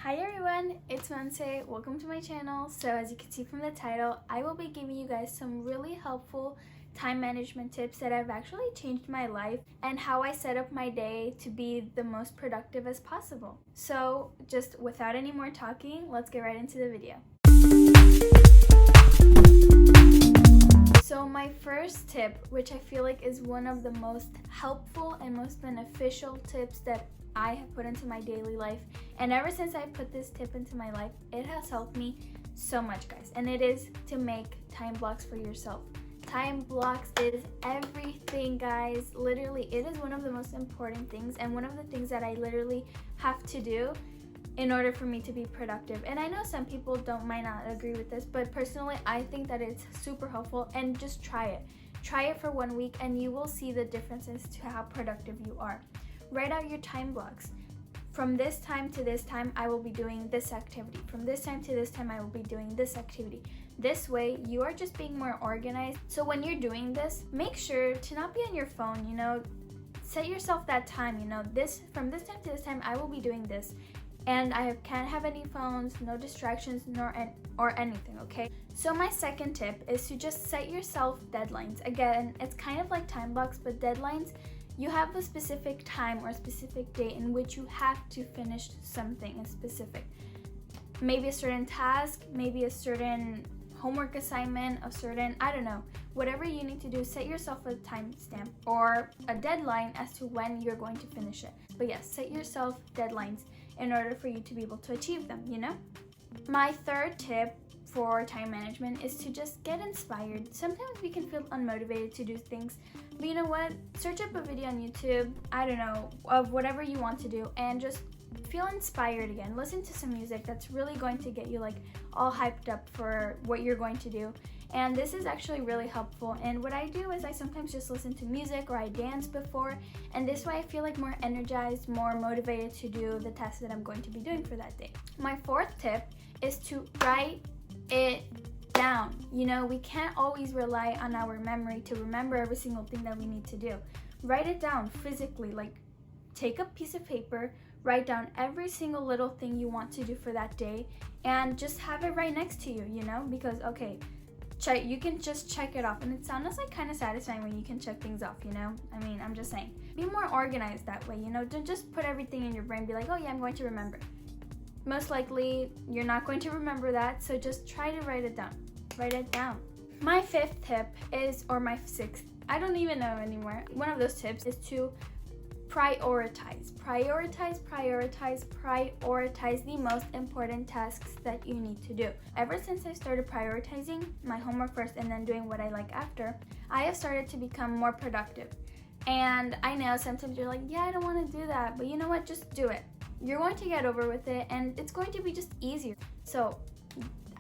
Hi everyone, it's Wednesday. Welcome to my channel. So as you can see from the title, I will be giving you guys some really helpful time management tips that have actually changed my life and how I set up my day to be the most productive as possible. So just without any more talking, let's get right into the video. So my first tip, which I feel like is one of the most helpful and most beneficial tips that I have put into my daily life, and ever since I put this tip into my life, it has helped me so much, guys, and it is to make time blocks for yourself. Time blocks is everything, guys. Literally, it is one of the most important things and one of the things that I literally have to do in order for me to be productive. And I know some people might not agree with this, but personally I think that it's super helpful, and just try it for 1 week and you will see the differences to how productive you are. Write out your time blocks. From this time to this time I will be doing this activity. From this time to this time I will be doing this activity. This way you are just being more organized. So when you're doing this, make sure to not be on your phone, set yourself that time, from this time to this time I will be doing this. And I can't have any phones, no distractions, or anything, okay? So my second tip is to just set yourself deadlines. Again, it's kind of like time blocks, but deadlines, you have a specific time or a specific date in which you have to finish something specific. Maybe a certain task, maybe a certain homework assignment, I don't know. Whatever you need to do, set yourself a timestamp or a deadline as to when you're going to finish it. But yes, set yourself deadlines in order for you to be able to achieve them, My third tip for time management is to just get inspired. Sometimes we can feel unmotivated to do things, but you know what? Search up a video on YouTube, I don't know, of whatever you want to do, and just feel inspired again. Listen to some music that's really going to get you all hyped up for what you're going to do. And this is actually really helpful. And what I do is I sometimes just listen to music or I dance before, and this way I feel more energized, more motivated to do the task that I'm going to be doing for that day. My fourth tip is to write it down. We can't always rely on our memory to remember every single thing that we need to do. Write it down physically, take a piece of paper, write down every single little thing you want to do for that day, and just have it right next to you, because you can just check it off, and it sounds kind of satisfying when you can check things off, I'm just saying. Be more organized that way, don't just put everything in your brain, be like, oh yeah, I'm going to remember. Most likely you're not going to remember that, so just try to write it down. My fifth tip or my sixth, I don't even know anymore. One of those tips is to prioritize the most important tasks that you need to do. Ever since I started prioritizing my homework first and then doing what I like after, I have started to become more productive. And I know sometimes you're like, yeah, I don't want to do that, but you know what, just do it. You're going to get over with it, and it's going to be just easier. So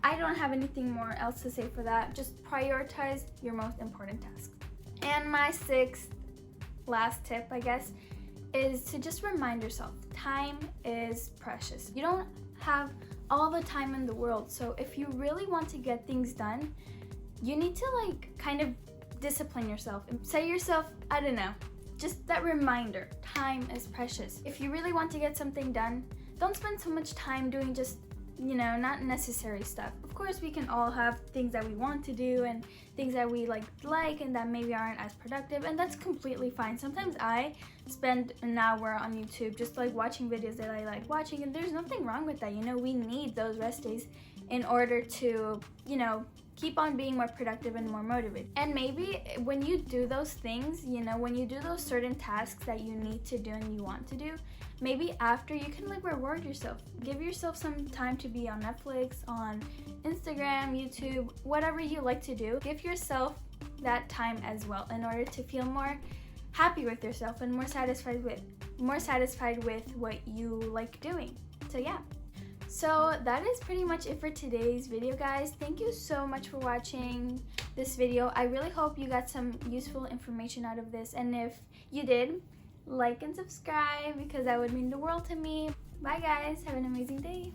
I don't have anything more else to say for that. Just prioritize your most important tasks. And my last tip, I guess, is to just remind yourself, time is precious. You don't have all the time in the world, so if you really want to get things done, you need to kind of discipline yourself and say yourself, I don't know, just that reminder, time is precious. If you really want to get something done, don't spend so much time doing just not necessary stuff. Of course, we can all have things that we want to do and things that we like and that maybe aren't as productive, and that's completely fine. Sometimes I spend an hour on YouTube just watching videos that I like watching, and there's nothing wrong with that. We need those rest days in order to keep on being more productive and more motivated. And maybe when you do those things, when you do those certain tasks that you need to do and you want to do, maybe after you can reward yourself. Give yourself some time to be on Netflix, on Instagram, YouTube, whatever you like to do. Give yourself that time as well in order to feel more happy with yourself and more satisfied with what you like doing. So yeah. So that is pretty much it for today's video, guys. Thank you so much for watching this video. I really hope you got some useful information out of this, and if you did, like and subscribe because that would mean the world to me. Bye guys, have an amazing day.